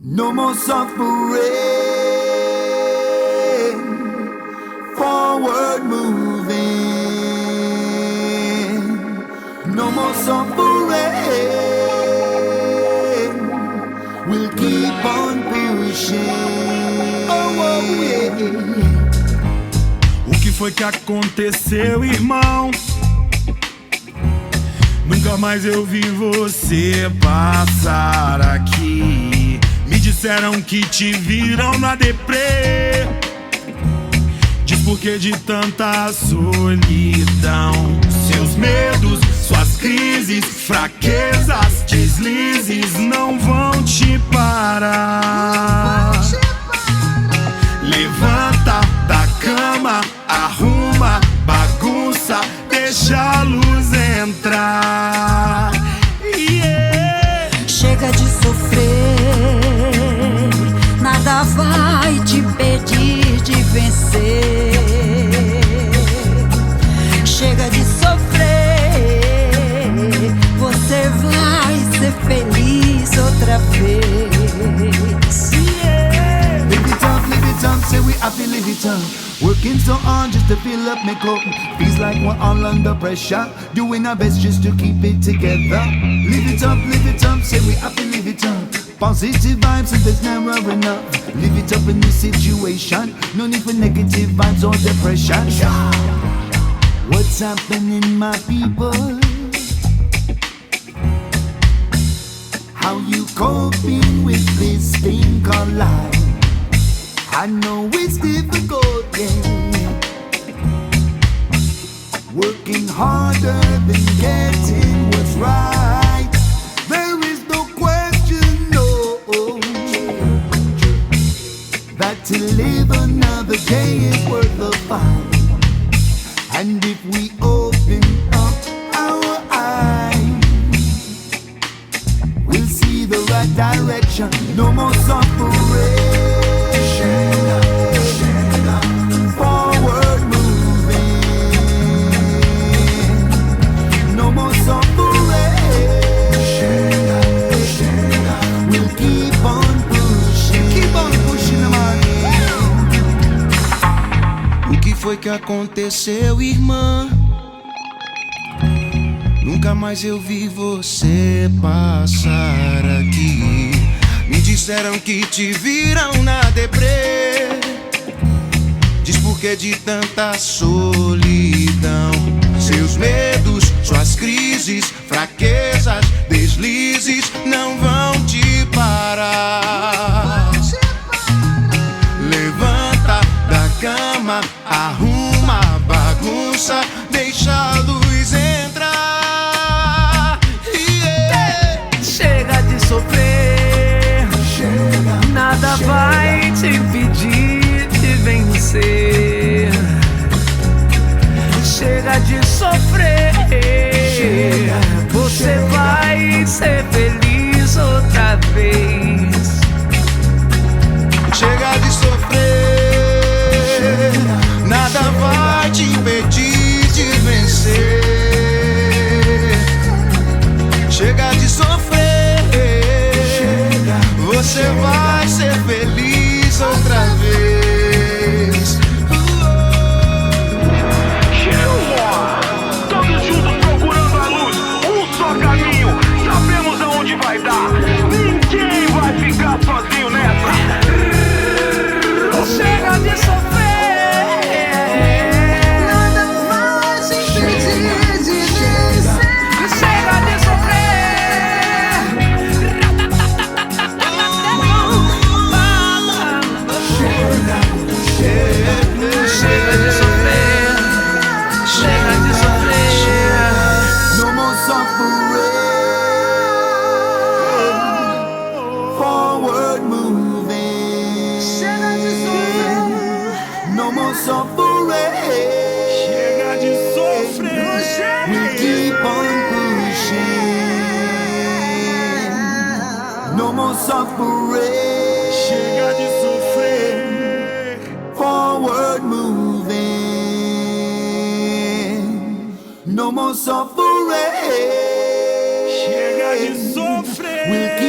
No more suffering, forward moving. No more suffering, we'll keep on pushing. Oh, yeah. O que foi que aconteceu, irmão? Nunca mais eu vi você passar aqui. Me disseram que te viram na deprê. Diz por que de tanta solidão? Seus medos, suas crises, fraquezas, deslizes não vão te parar. Levanta da cama, arruma, bagunça, deixa a luz entrar. Yeah. Chega de sofrer, nada vai te impedir de vencer. Chega de sofrer, você vai ser feliz outra vez. Live it up, say we have to live it up. Working so hard just to fill up my cup. Feels like we're all under pressure, doing our best just to keep it together. Live it up, say we have to live it up. Positive vibes and there's never enough. Live it up in this situation, no need for negative vibes or depression. What's happening, my people? How you coping with this thing called life? I know it's difficult, yeah. Working harder than getting what's right. There is no question, no, that to live another day is worth the fight. And if we open up our eyes, we'll see the right direction. No more suffering. Forward moving. No more suffering. We'll keep on pushing. Keep on pushing, man. O que foi que aconteceu, irmã? Nunca mais eu vi você passar aqui. Me disseram que te viram na deprê. Diz por que de tanta solidão? Seus medos, suas crises, fraquezas, deslizes não vão te parar. Levanta da cama, arruma a bagunça, deixa a luz entrar. Yeah. Chega de sofrer, nada vai te impedir de vencer. Chega de sofrer, você vai ser feliz outra vez. Chega de sofrer, nada vai te impedir de vencer. Chega de sofrer, você vai ser feliz outra vez. Todos juntos procurando a luz, um só caminho, sabemos aonde vai dar. Ninguém vai ficar sozinho nessa. Chega de sofrer, Nada vai te impedir de vencer. chega de sofrer. Chega de sofrer, chega de sofrer. No more suffering. Forward moving. No more suffering. Chega de sofrer. We'll keep on pushing. No more suffering. Chega de sofrer. Forward moving. No more suffering. Chega de sofrer. We'll keep